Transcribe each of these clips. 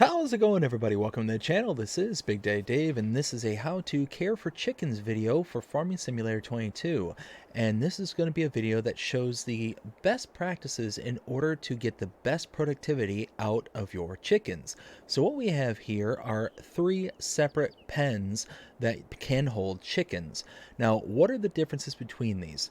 How's it going, everybody? Welcome to the channel. This is Big Day Dave, and this is a how to care for chickens video for Farming Simulator 22. And this is going to be a video that shows the best practices in order to get the best productivity out of your chickens. So what we have here are 3 separate pens that can hold chickens. Now, what are the differences between these?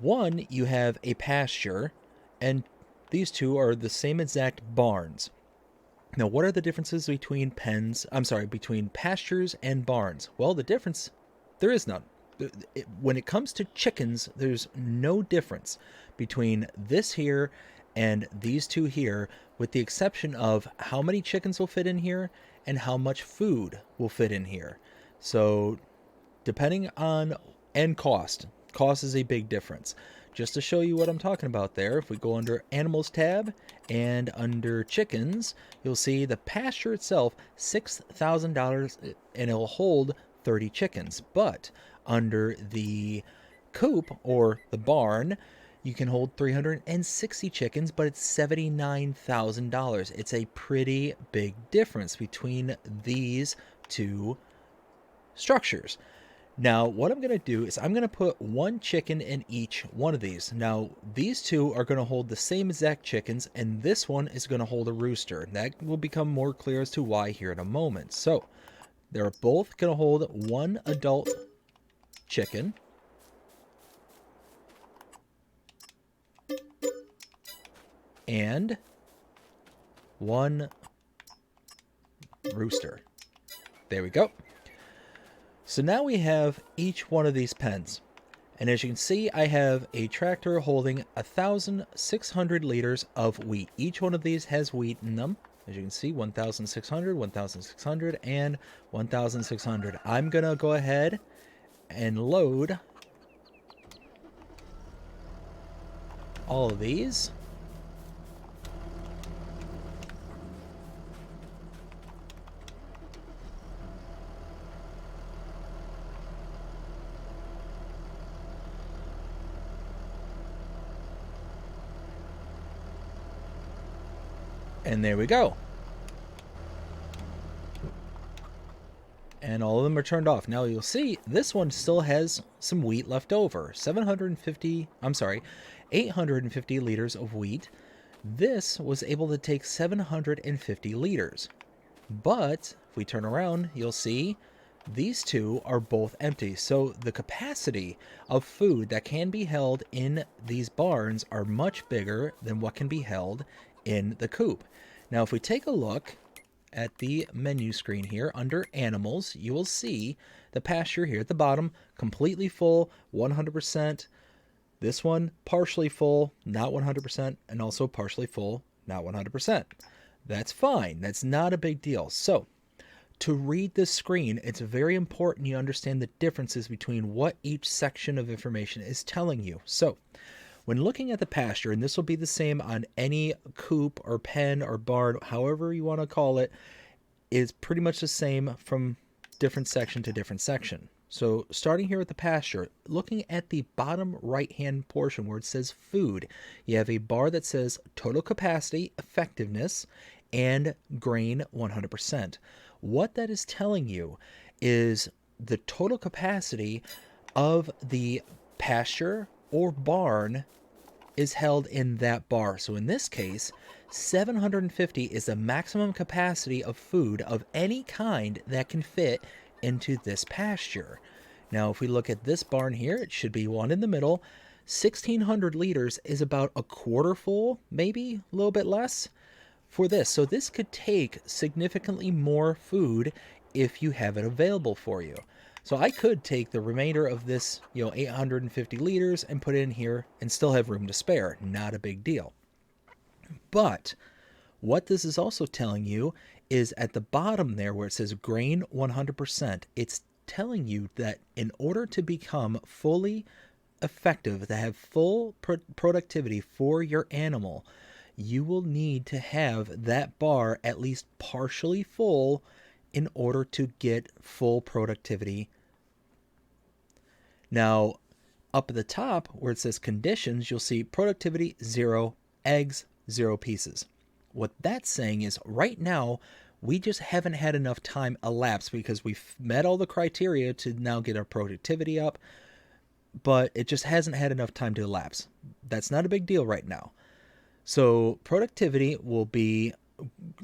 One, you have a pasture, and these two are the same exact barns. Now, what are the differences between between pastures and barns? Well, the difference, there is none. When it comes to chickens, there's no difference between this here and these two here, with the exception of how many chickens will fit in here and how much food will fit in here. So, depending on, and cost is a big difference. Just to show you what I'm talking about there, if we go under Animals tab and under Chickens, you'll see the pasture itself, $6,000, and it'll hold 30 chickens. But under the coop, or the barn, you can hold 360 chickens, but it's $79,000. It's a pretty big difference between these two structures. Now, what I'm going to do is I'm going to put 1 chicken in each one of these. Now, these two are going to hold the same exact chickens, and this one is going to hold a rooster. That will become more clear as to why here in a moment. So, they're both going to hold 1 adult chicken. And 1 rooster. There we go. So now we have each one of these pens. And as you can see, I have a tractor holding 1,600 liters of wheat. Each one of these has wheat in them. As you can see, 1,600, 1,600, and 1,600. I'm going to go ahead and load all of these. And there we go. And all of them are turned off. Now you'll see this one still has some wheat left over. 850 liters of wheat. This was able to take 750 liters. But if we turn around, you'll see these two are both empty. So the capacity of food that can be held in these barns are much bigger than what can be held in the coop. Now, if we take a look at the menu screen here under Animals, you will see the pasture here at the bottom, completely full, 100%. This one, partially full, not 100%, and also partially full, not 100%. That's fine. That's not a big deal. So, to read this screen, it's very important you understand the differences between what each section of information is telling you. So, when looking at the pasture, and this will be the same on any coop or pen or barn, however you want to call it, is pretty much the same from different section to different section. So starting here with the pasture, looking at the bottom right-hand portion where it says food, you have a bar that says total capacity, effectiveness, and grain 100%. What that is telling you is the total capacity of the pasture or barn is held in that bar. So in this case, 750 is the maximum capacity of food of any kind that can fit into this pasture. Now, if we look at this barn here, it should be one in the middle. 1,600 liters is about a quarter full, maybe a little bit less for this. So this could take significantly more food if you have it available for you. So I could take the remainder of this, 850 liters and put it in here and still have room to spare. Not a big deal. But what this is also telling you is at the bottom there where it says grain 100%, it's telling you that in order to become fully effective, to have full productivity for your animal, you will need to have that bar at least partially full in order to get full productivity. Now, up at the top where it says conditions, you'll see productivity 0, eggs 0 pieces. What that's saying is right now We just haven't had enough time elapsed because we've met all the criteria to now get our productivity up, but it just hasn't had enough time to elapse. That's not a big deal right now. So productivity will be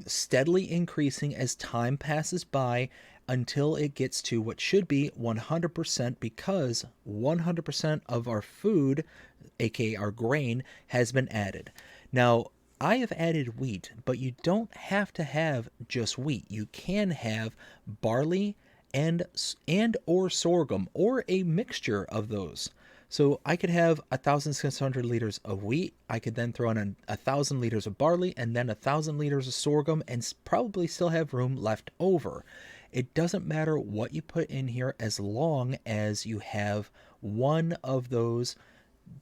steadily increasing as time passes by until it gets to what should be 100%, because 100% of our food, aka our grain, has been added. Now, I have added wheat, but you don't have to have just wheat. You can have barley and or sorghum, or a mixture of those. So I could have 1,600 liters of wheat. I could then throw in 1,000 liters of barley and then 1,000 liters of sorghum, and probably still have room left over. It doesn't matter what you put in here as long as you have one of those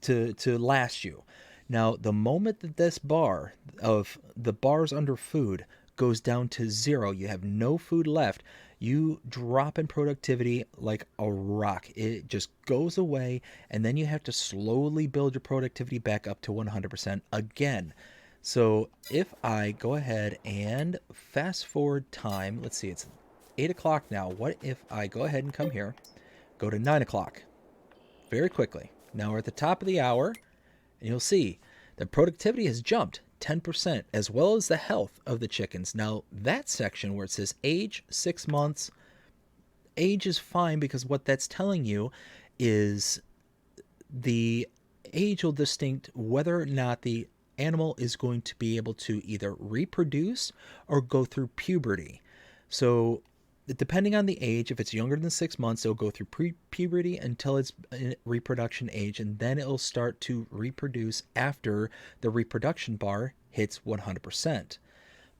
to last you. Now, the moment that this bar of the bars under food goes down to 0, you have no food left, you drop in productivity like a rock. It just goes away, and then you have to slowly build your productivity back up to 100% again. So if I go ahead and fast forward time, let's see, it's 8 o'clock now. What if I go ahead and come here, go to 9 o'clock very quickly. Now we're at the top of the hour, and you'll see the productivity has jumped 10%, as well as the health of the chickens. Now, that section where it says age 6 months, age is fine, because what that's telling you is the age will distinct whether or not the animal is going to be able to either reproduce or go through puberty. So depending on the age, if it's younger than 6 months, it'll go through puberty until it's reproduction age, and then it'll start to reproduce after the reproduction bar hits 100%.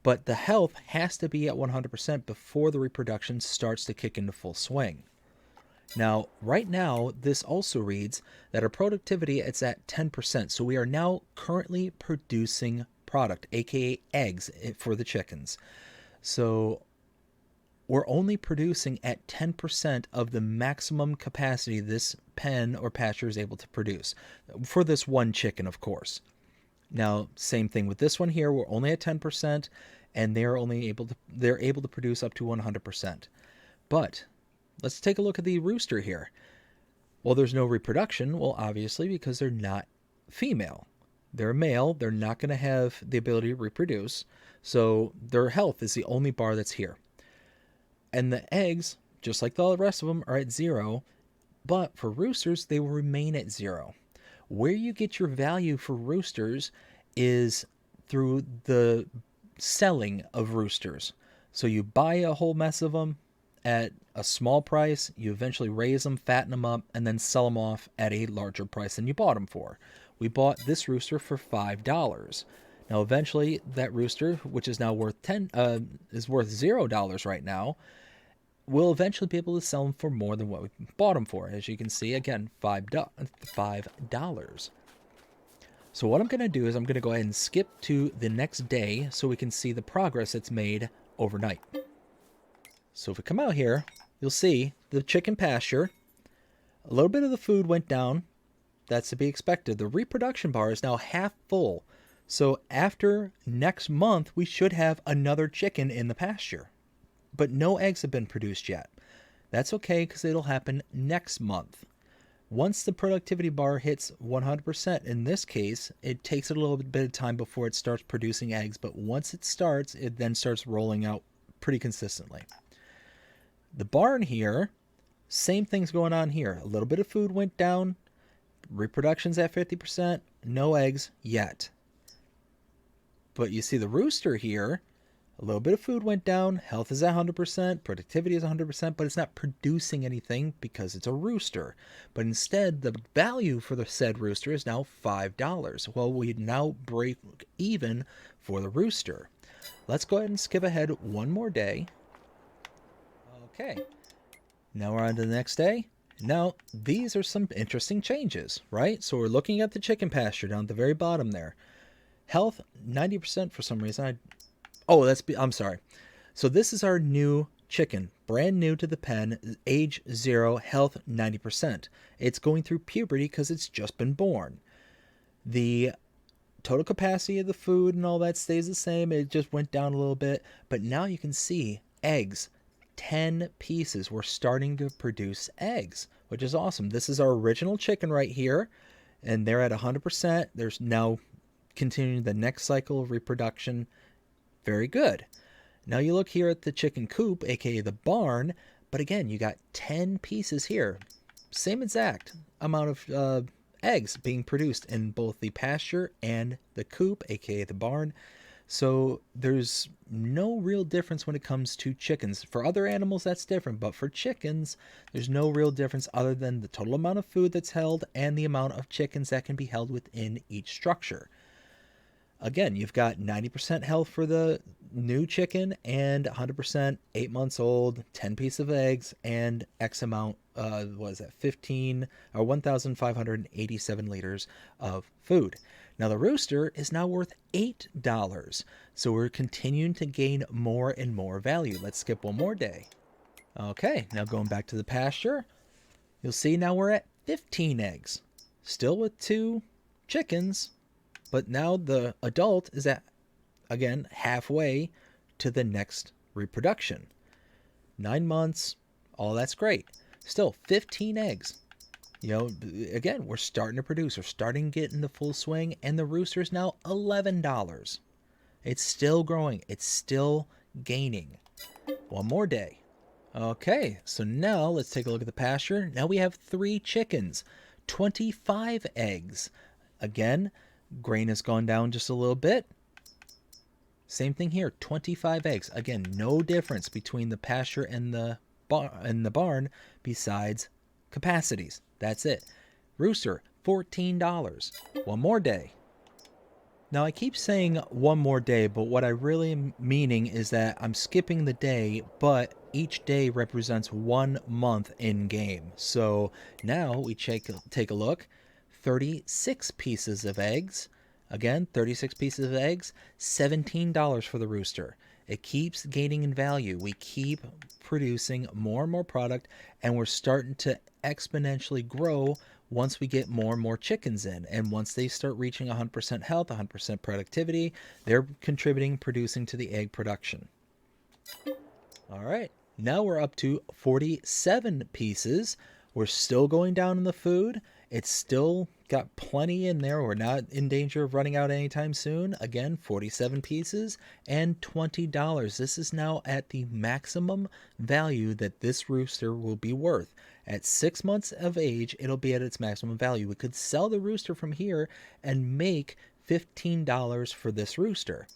But the health has to be at 100% before the reproduction starts to kick into full swing. Now, right now, this also reads that our productivity is at 10%. So we are now currently producing product, aka eggs, for the chickens. So we're only producing at 10% of the maximum capacity this pen or pasture is able to produce. For this one chicken, of course. Now, same thing with this one here. We're only at 10%, and they're able to produce up to 100%. But let's take a look at the rooster here. Well, there's no reproduction. Well, obviously, because they're not female. They're male. They're not going to have the ability to reproduce. So their health is the only bar that's here. And the eggs, just like the rest of them, are at 0. But for roosters, they will remain at 0. Where you get your value for roosters is through the selling of roosters. So you buy a whole mess of them at a small price, you eventually raise them, fatten them up, and then sell them off at a larger price than you bought them for. We bought this rooster for $5. Now, eventually, that rooster, which is now worth $0 right now, we'll eventually be able to sell them for more than what we bought them for. As you can see, again, $5. So what I'm going to do is I'm going to go ahead and skip to the next day so we can see the progress that's made overnight. So if we come out here, you'll see the chicken pasture. A little bit of the food went down. That's to be expected. The reproduction bar is now half full. So after next month, we should have another chicken in the pasture. But no eggs have been produced yet. That's okay, because it'll happen next month. Once the productivity bar hits 100%, in this case, it takes a little bit of time before it starts producing eggs, but once it starts, it then starts rolling out pretty consistently. The barn here, same thing's going on here. A little bit of food went down, reproduction's at 50%, no eggs yet. But you see the rooster here, a little bit of food went down, health is at 100%, productivity is 100%, but it's not producing anything because it's a rooster. But instead, the value for the said rooster is now $5. Well, we now break even for the rooster. Let's go ahead and skip ahead one more day. Okay, now we're on to the next day. Now, these are some interesting changes, right? So we're looking at the chicken pasture down at the very bottom there. Health, 90% for some reason. I'm sorry. So this is our new chicken, brand new to the pen, age 0, health 90%. It's going through puberty because it's just been born. The total capacity of the food and all that stays the same. It just went down a little bit. But now you can see eggs, 10 pieces. We're starting to produce eggs, which is awesome. This is our original chicken right here, and they're at 100%. There's now continuing the next cycle of reproduction. Very good. Now you look here at the chicken coop, aka the barn, but again, you got 10 pieces here. Same exact amount of eggs being produced in both the pasture and the coop, aka the barn. So there's no real difference when it comes to chickens. For other animals, that's different, but for chickens, there's no real difference other than the total amount of food that's held and the amount of chickens that can be held within each structure. Again, you've got 90% health for the new chicken and 100% 8 months old, 10 pieces of eggs, and X amount, what is that, 15 or 1,587 liters of food. Now the rooster is now worth $8, so we're continuing to gain more and more value. Let's skip one more day. Okay, now going back to the pasture, you'll see now we're at 15 eggs, still with 2 chickens, but now the adult is at, again, halfway to the next reproduction. 9 months, all that's great. Still 15 eggs. You know, again, we're starting to produce. We're starting to get in the full swing, and the rooster is now $11. It's still growing. It's still gaining. One more day. Okay, so now let's take a look at the pasture. Now we have 3 chickens, 25 eggs. Again, grain has gone down just a little bit. Same thing here, 25 eggs. Again, no difference between the pasture and the barn besides capacities. That's it. Rooster, $14. One more day. Now I keep saying one more day, but what I really am meaning is that I'm skipping the day, but each day represents 1 month in game. So now we take a look. 36 pieces of eggs. Again, 36 pieces of eggs, $17 for the rooster. It keeps gaining in value. We keep producing more and more product, and we're starting to exponentially grow once we get more and more chickens in. And once they start reaching 100% health, 100% productivity, they're contributing, producing to the egg production. All right, now we're up to 47 pieces. We're still going down in the food. It's still got plenty in there. We're not in danger of running out anytime soon. Again, 47 pieces and $20. This is now at the maximum value that this rooster will be worth. At 6 months of age, it'll be at its maximum value. We could sell the rooster from here and make $15 for this rooster.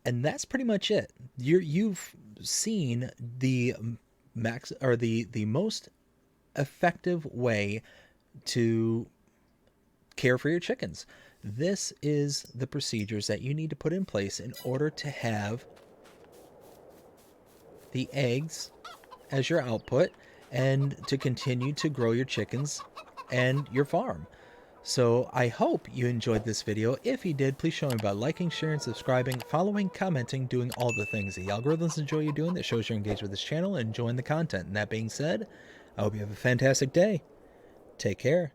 And that's pretty much it. You've seen the max, or the most effective way to care for your chickens. This is the procedures that you need to put in place in order to have the eggs as your output and to continue to grow your chickens and your farm. So I hope you enjoyed this video. If you did, please show me by liking, sharing, subscribing, following, commenting, doing all the things the algorithms enjoy you doing that shows you're engaged with this channel and enjoying the content. And that being said, I hope you have a fantastic day. Take care.